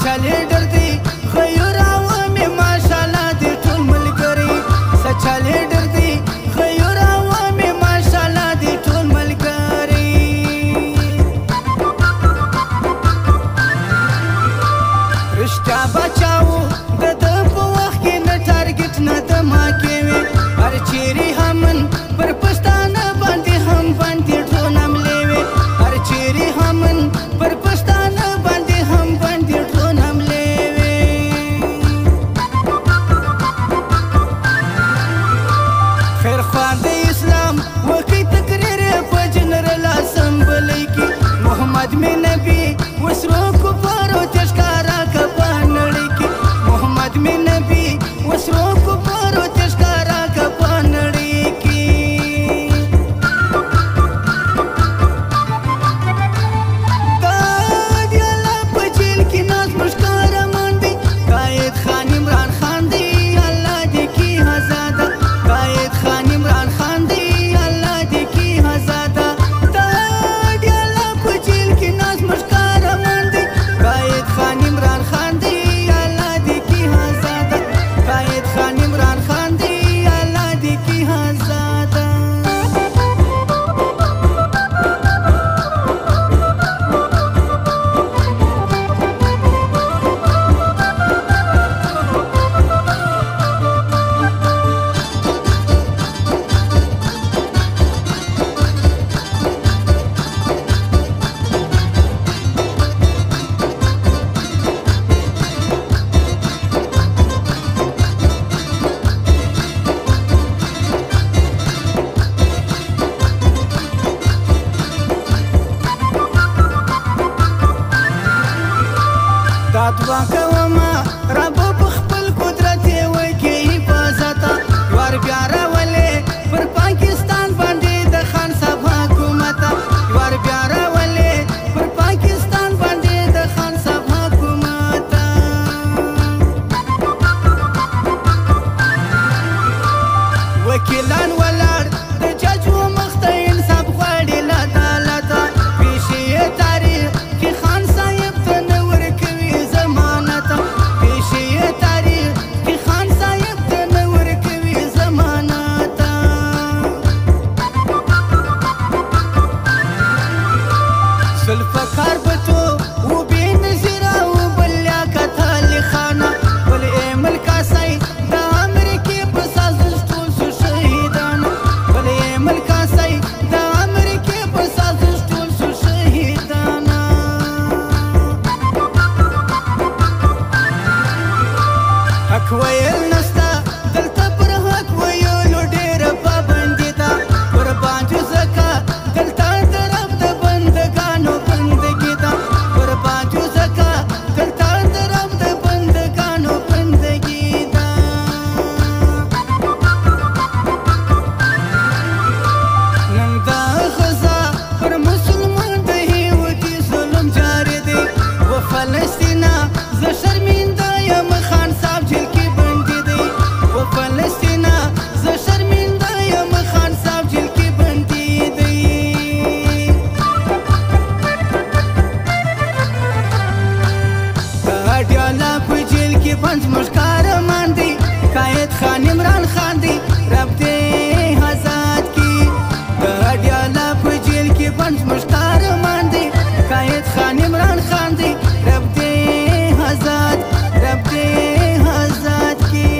سچالې ډر دی غيور عوامي ماشاءالله دې ټول ملګري سچالې ډر دی غيور عوامي ماشاءالله دې ټول ملګري رښتیا بچاو د ده په وخت کې نه ټارګټ نه د ماکې وي هر چیرې همن پر پښتانه باندې هم باندې ډرون حملې وي هر چیرې همن پر پښتانه باندې هم باندې ډرون حملې وي خیر خوا د اسلام وکړي تقریر په جنرال اسمبلۍ کې محمد مې نبي وسرو کفارو ته ښکاره که په نړۍ کې محمد مې نبي وسرو کفارو ته ښکاره که په نړۍ کې دا د الله په جیل کې ناز موږ قهرمان دی قائد خان عمران خان دی الله دې کې آزاده قائد خان عمران خان دی الله دې کې آزاده دا د الله په جیل کې ناز موږ قهرمان دی قائد خان عمران خان دی الله دې کې آزاده قائد خان عمران خان دی الله دې کې آزاده دا دعا کومه رب په خپل قدرت یې وکړي حفاظت یوار بیا راولې پر پاکستان باندې د خان صاحب حکومت یوار بیا راولې پر پاکستان باندې د خان صاحب حکومت وکیلان ولاړ د جج و مخ ته انصاف غواړي له عدالته پیشې یې تاریخ کې خان صاحب ته نه ورکوي ضمانت پیشې یې تاریخ کې خان صاحب ته نه ورکوي ضمانت ذوالفقار بټو و بې نظیره و بل لیاقت علي خانه بل ایمل کاسای د امریکې په سازش ټول شو شهیدانه بل ایمل کاسای د امریکې په سازش ټول شو شهیدانه حق ویل نسته دلته پر حق ویلو ډېره پابندي ده قربان جو ځکه دلته د رب د بندګانو بندګي ده قربان جو ځکه دلته د رب د بندګانو بندګي ده نن دا غزا پر مسلمان د هیوتي ظلم جاري دی و فلسطینه زه شرمنده یم خان صاحب جیل کې بندي دی و فلسطینه زه شرمنده یم خان صاحب جیل کې بندي دی دا ډیاله په جیل کې بند زموږ قهرمان دی قائد خان عمران خان دی رب دې آزاد کړي دا ډیاله په جیل کې بند زموږ قهرمان دی قائد خان عمران خان دی رب دې آزاد رب دې آزاد کړي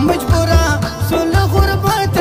مجبوره سول غربت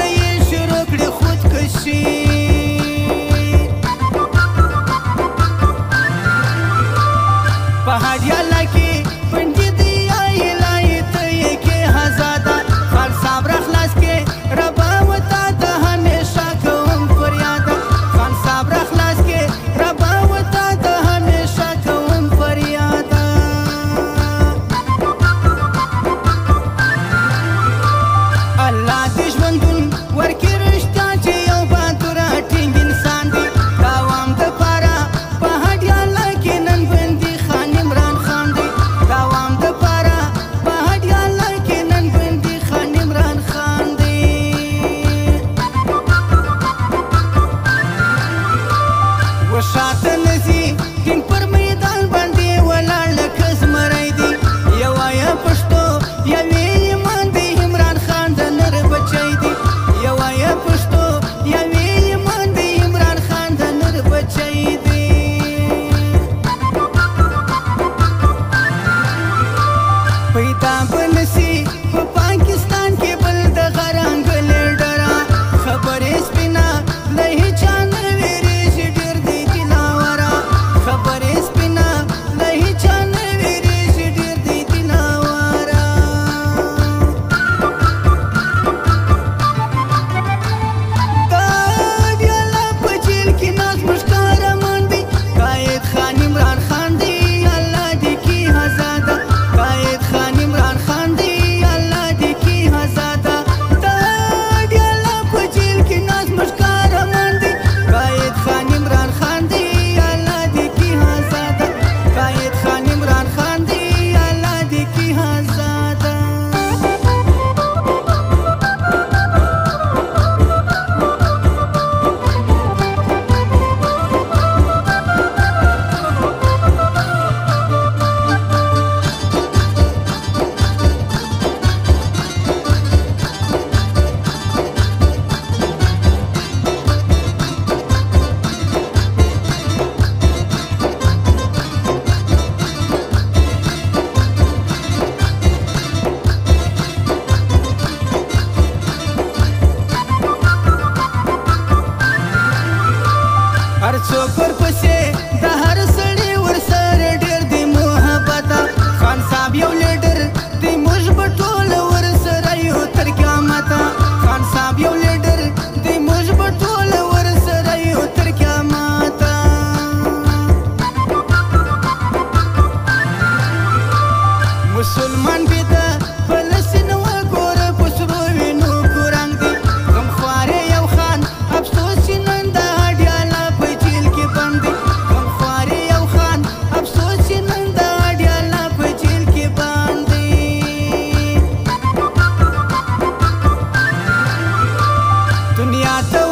دنیا ته